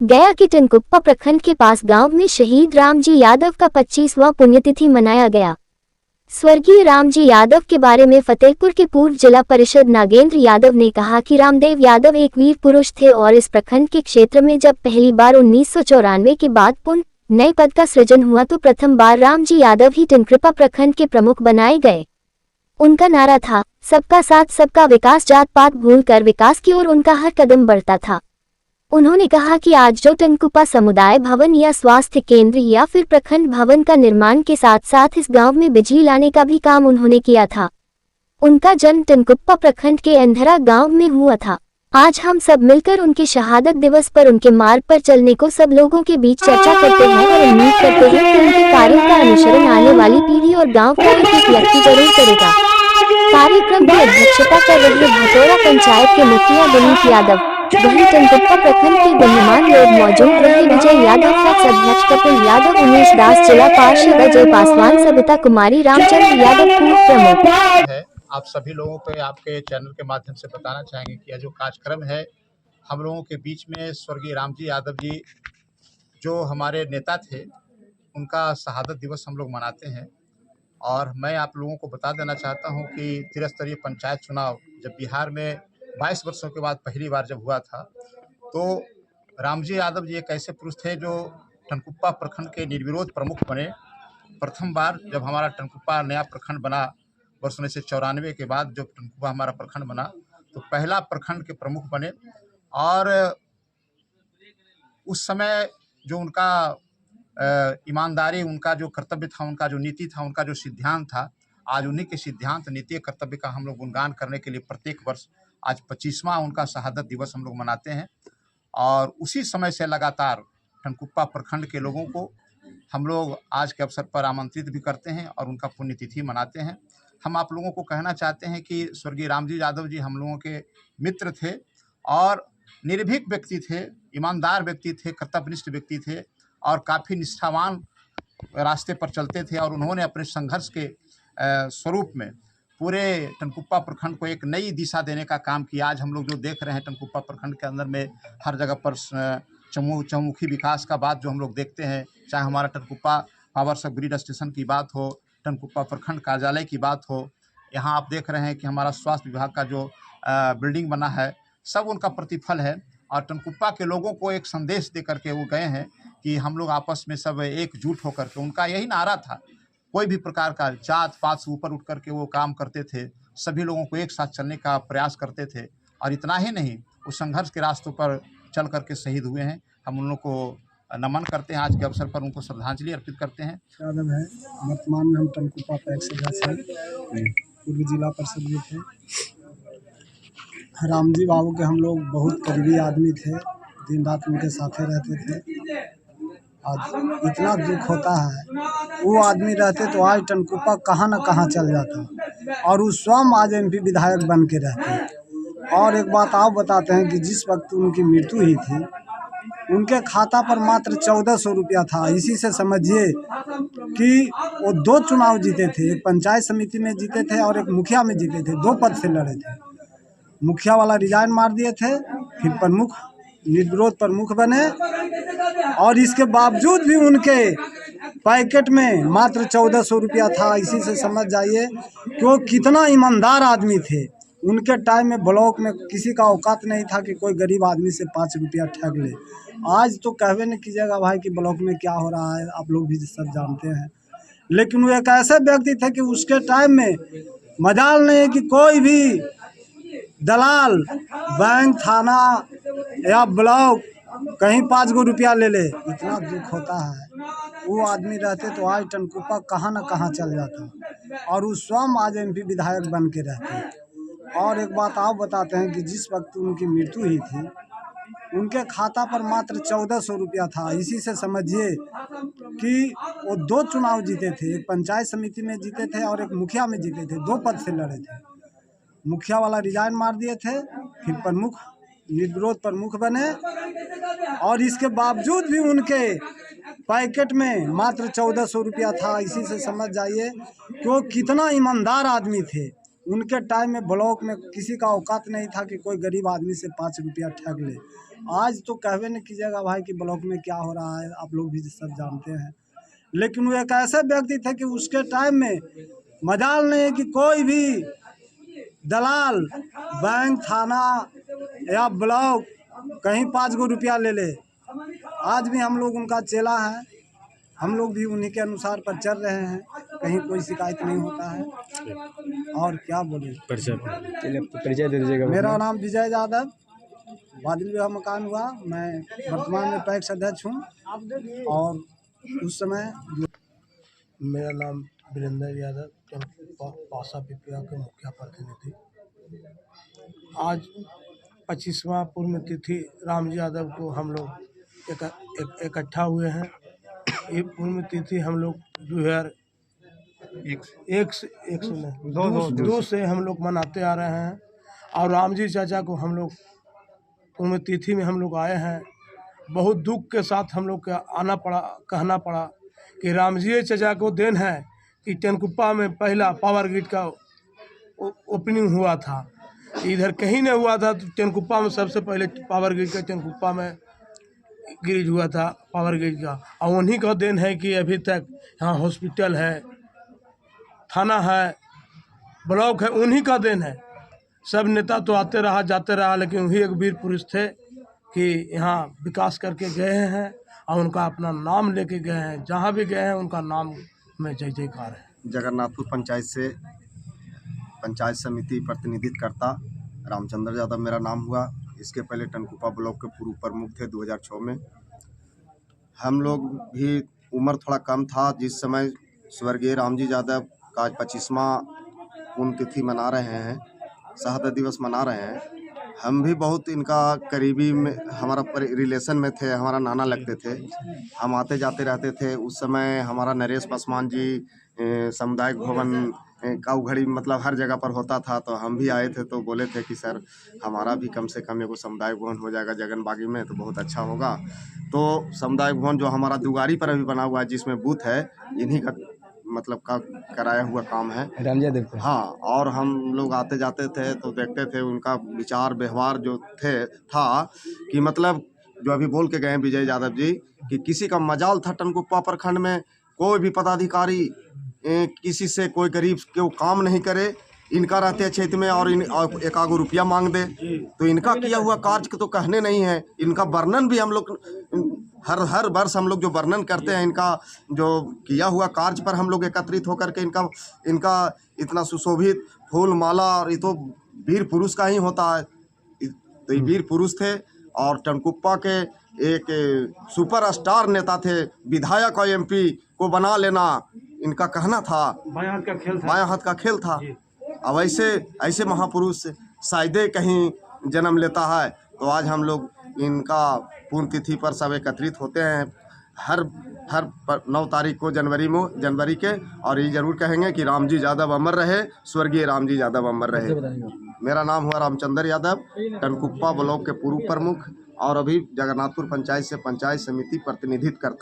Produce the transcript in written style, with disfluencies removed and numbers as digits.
गया के टनकुप्पा प्रखंड के पास गांव में शहीद रामजी यादव का 25वां पुण्यतिथि मनाया गया। स्वर्गीय रामजी यादव के बारे में फतेहपुर के पूर्व जिला परिषद नागेंद्र यादव ने कहा कि रामदेव यादव एक वीर पुरुष थे और इस प्रखंड के क्षेत्र में जब पहली बार 1994 के बाद पुनः नए पद का सृजन हुआ तो प्रथम बार रामजी यादव ही टनकुप्पा प्रखंड के प्रमुख बनाए गए। उनका नारा था सबका साथ सबका विकास, जात पात भूलकर विकास की ओर उनका हर कदम बढ़ता था। उन्होंने कहा कि आज जो टनकुप्पा समुदाय भवन या स्वास्थ्य केंद्र या फिर प्रखंड भवन का निर्माण के साथ साथ इस गांव में बिजली लाने का भी काम उन्होंने किया था। उनका जन्म टनकुप्पा प्रखंड के अंधरा गांव में हुआ था। आज हम सब मिलकर उनके शहादत दिवस पर उनके मार्ग पर चलने को सब लोगों के बीच चर्चा करते हैं और उम्मीद करते हैं कि उनके कार्यों का अनुसरण आने वाली पीढ़ी और गाँव का एक व्यक्ति जरूर करेगा। कार्यक्रम की अध्यक्षता कर रहे भटौरा पंचायत के मुखिया विनीत यादव, वहीं टनकुप्पा प्रखंड के गणमान्य लोग मौजूद रहे। विजय यादव, फ्लैक्स अध्यक्ष कपिल यादव, उमेश दास, जिला पार्षद अजय पासवान, सविता कुमारी, रामचंद्र यादव पूर्व प्रमुख। आप सभी लोगों को आपके चैनल के माध्यम से बताना चाहेंगे कि यह जो कार्यक्रम है हम लोगों के बीच में स्वर्गीय रामजी यादव जी जो हमारे नेता थे उनका शहादत दिवस हम लोग मनाते हैं। और मैं आप लोगों को बता देना चाहता हूं कि त्रिस्तरीय पंचायत चुनाव जब बिहार में 22 वर्षों के बाद पहली बार जब हुआ था तो रामजी यादव जी एक ऐसे पुरुष थे जो टनकुप्पा प्रखंड के निर्विरोध प्रमुख बने। प्रथम बार जब हमारा टनकुप्पा नया प्रखंड बना वर्ष 1994 के बाद जब टनकुप्पा हमारा प्रखंड बना तो पहला प्रखंड के प्रमुख बने। और उस समय जो उनका ईमानदारी, उनका जो कर्तव्य था, उनका जो नीति था, उनका जो सिद्धांत था, आज उन्हीं के सिद्धांत, नीति, कर्तव्य का हम लोग गुणगान करने के लिए प्रत्येक वर्ष आज 25वां उनका शहादत दिवस हम लोग मनाते हैं। और उसी समय से लगातार टनकुप्पा प्रखंड के लोगों को हम लोग आज के अवसर पर आमंत्रित भी करते हैं और उनका पुण्यतिथि मनाते हैं। हम आप लोगों को कहना चाहते हैं कि स्वर्गीय रामजी यादव जी हम लोगों के मित्र थे और निर्भीक व्यक्ति थे, ईमानदार व्यक्ति थे, कर्तव्यनिष्ठ व्यक्ति थे और काफ़ी निष्ठावान रास्ते पर चलते थे। और उन्होंने अपने संघर्ष के स्वरूप में पूरे टनकुप्पा प्रखंड को एक नई दिशा देने का काम किया। आज हम लोग जो देख रहे हैं टनकुप्पा प्रखंड के अंदर में हर जगह पर चहुमुखी विकास का बात जो हम लोग देखते हैं, चाहे हमारा टनकुप्पा पावर सब ग्रिड स्टेशन की बात हो, टनकुप्पा प्रखंड कार्यालय की बात हो, यहाँ आप देख रहे हैं कि हमारा स्वास्थ्य विभाग का जो बिल्डिंग बना है, सब उनका प्रतिफल है। और टनकुप्पा के लोगों को एक संदेश दे करके वो गए हैं कि हम लोग आपस में सब एकजुट होकर के, उनका यही नारा था, कोई भी प्रकार का जात पात से ऊपर उठ करके वो काम करते थे, सभी लोगों को एक साथ चलने का प्रयास करते थे। और इतना ही नहीं, वो संघर्ष के रास्तों पर चल करके शहीद हुए हैं। हम उन लोगों को नमन करते हैं, आज के अवसर पर उनको श्रद्धांजलि अर्पित करते हैं। यादव है, वर्तमान में हम टनकुप्पा पैक्स सदस्य हैं, पूर्व जिला परिषद भी थे। रामजी बाबू के हम लोग बहुत करीबी आदमी थे, दिन रात उनके साथे रहते थे। आज इतना दुख होता है, वो आदमी रहते तो आज टनकुप्पा कहाँ न कहाँ चल जाता और वो स्वयं आज MP विधायक बन के रहते। और एक बात आप बताते हैं कि जिस वक्त उनकी मृत्यु हुई थी उनके खाता पर मात्र 1400 रुपया था। इसी से समझिए कि वो 2 चुनाव जीते थे, एक पंचायत समिति में जीते थे और एक मुखिया में जीते थे, 2 पद से लड़े थे। मुखिया वाला रिजाइन मार दिए थे, फिर प्रमुख निर्विरोध प्रमुख बने और इसके बावजूद भी उनके पैकेट में मात्र 1400 रुपया था। इसी से समझ जाइए कि वो कितना ईमानदार आदमी थे। उनके टाइम में ब्लॉक में किसी का औकात नहीं था कि कोई गरीब आदमी से 5 रुपया ठग ले। आज तो कहवे नहीं कीजिएगा भाई कि ब्लॉक में क्या हो रहा है, आप लोग भी सब जानते हैं। लेकिन वो एक ऐसे व्यक्ति थे कि उसके टाइम में मजाल नहीं है कि कोई भी दलाल बैंक, थाना या ब्लॉक कहीं 5 गो रुपया ले ले। इतना दुख होता है, वो आदमी रहते तो आज टनकुप्पा कहाँ न कहाँ चल जाता और वो स्वयं आज MP विधायक बन के रहते। और एक बात आप बताते हैं कि जिस वक्त उनकी मृत्यु हुई थी उनके खाता पर मात्र 1400 रुपया था। इसी से समझिए कि वो 2 चुनाव जीते थे, एक पंचायत समिति में जीते थे और एक मुखिया में जीते थे, 2 पद से लड़े थे। मुखिया वाला रिजाइन मार दिए थे, फिर प्रमुख निर्विरोध प्रमुख बने और इसके बावजूद भी उनके पैकेट में मात्र 1400 रुपया था। इसी से समझ जाइए कि वो कितना ईमानदार आदमी थे। उनके टाइम में ब्लॉक में किसी का औकात नहीं था कि कोई गरीब आदमी से 5 रुपया ठग ले। आज तो कहवे नहीं कीजिएगा भाई कि ब्लॉक में क्या हो रहा है, आप लोग भी सब जानते हैं। लेकिन वो एक ऐसे व्यक्ति थे कि उसके टाइम में मजाल नहीं है कि कोई भी दलाल बैंक, थाना या ब्लॉक कहीं 5 गो रुपया ले ले। आज भी हम लोग उनका चेला है, हम लोग भी उन्हीं के अनुसार पर चल रहे हैं, कहीं कोई शिकायत नहीं होता है। और क्या बोले, परिचय दे दीजिएगा। मेरा नाम विजय यादव, बादल विवाह मकान हुआ। मैं वर्तमान में पैक्स अध्यक्ष हूँ और उस समय मेरा नाम वीरेंद्र यादव, पासा पिपिया के मुखिया प्रतिनिधि। आज 25वां पुण्यतिथि रामजी यादव को हम लोग इकट्ठा हुए हैं। ये पुण्यतिथि हम लोग 2001 से हम लोग मनाते आ रहे हैं और रामजी चाचा को हम लोग पुण्यतिथि में हम लोग आए हैं। बहुत दुख के साथ हम लोग कहना पड़ा कि रामजी चाचा को देन है कि टेनकुप्पा में पहला पावर ग्रिड का ओपनिंग हुआ था। इधर कहीं नहीं हुआ था, तो टेनकुप्पा में सबसे पहले पावर ग्रिड का टेनकुप्पा में ग्रिड हुआ था पावर ग्रिड का। और उन्हीं का देन है कि अभी तक यहाँ हॉस्पिटल है, थाना है, ब्लॉक है, उन्हीं का देन है। सब नेता तो आते रहा जाते रहा, लेकिन वही एक वीर पुरुष थे कि यहाँ विकास करके गए हैं और उनका अपना नाम लेके गए हैं। जहाँ भी गए हैं उनका नाम में जय जयकार है। जगन्नाथपुर पंचायत से पंचायत समिति प्रतिनिधित्व करता रामचंद्र यादव मेरा नाम हुआ। इसके पहले टनकुप्पा ब्लॉक के पूर्व प्रमुख थे 2006 में। हम लोग भी उम्र थोड़ा कम था जिस समय स्वर्गीय रामजी यादव का 25वां पुण्यतिथि मना रहे हैं, शहादत दिवस मना रहे हैं। हम भी बहुत इनका करीबी में हमारा रिलेशन में थे, हमारा नाना लगते थे, हम आते जाते रहते थे। उस समय हमारा नरेश पासवान जी सामुदायिक भवन काउघड़ी मतलब हर जगह पर होता था, तो हम भी आए थे तो बोले थे कि सर हमारा भी कम से कम एगो सामुदायिक भवन हो जाएगा जगनबागी में तो बहुत अच्छा होगा। तो सामुदायिक भवन जो हमारा दुगारी पर अभी बना हुआ है, जिसमें बूथ है, इन्हीं का मतलब का कराया हुआ काम है रामजी यादव। हाँ, और हम लोग आते जाते थे तो देखते थे उनका विचार व्यवहार जो था कि मतलब जो अभी बोल के गए विजय यादव जी कि किसी का मजाल था टनकुप्पा प्रखंड में कोई भी पदाधिकारी किसी से कोई गरीब के वो काम नहीं करे, इनका रहते क्षेत्र में और एक आगो रुपया मांग दे। तो इनका किया हुआ कार्य तो कहने नहीं है, इनका वर्णन भी हम लोग हर वर्ष हम लोग जो वर्णन करते हैं इनका जो किया हुआ कार्य पर हम लोग एकत्रित होकर के इनका इतना सुशोभित फूल माला, और ये तो वीर पुरुष का ही होता है। तो ये वीर पुरुष थे और टनकुप्पा के एक सुपरस्टार नेता थे। विधायक और MP को बना लेना इनका कहना था, बायां हाथ का खेल था। अब ऐसे महापुरुष शायद कहीं जन्म लेता है। तो आज हम लोग इनका पुण्यतिथि पर सब एकत्रित होते हैं हर 9 तारीख को जनवरी के। और ये जरूर कहेंगे कि रामजी यादव अमर रहे, स्वर्गीय रामजी यादव अमर रहे। मेरा नाम हुआ रामचंद्र यादव, टनकुप्पा ब्लॉक के पूर्व प्रमुख और अभी जगन्नाथपुर पंचायत से पंचायत समिति प्रतिनिधित्व करता।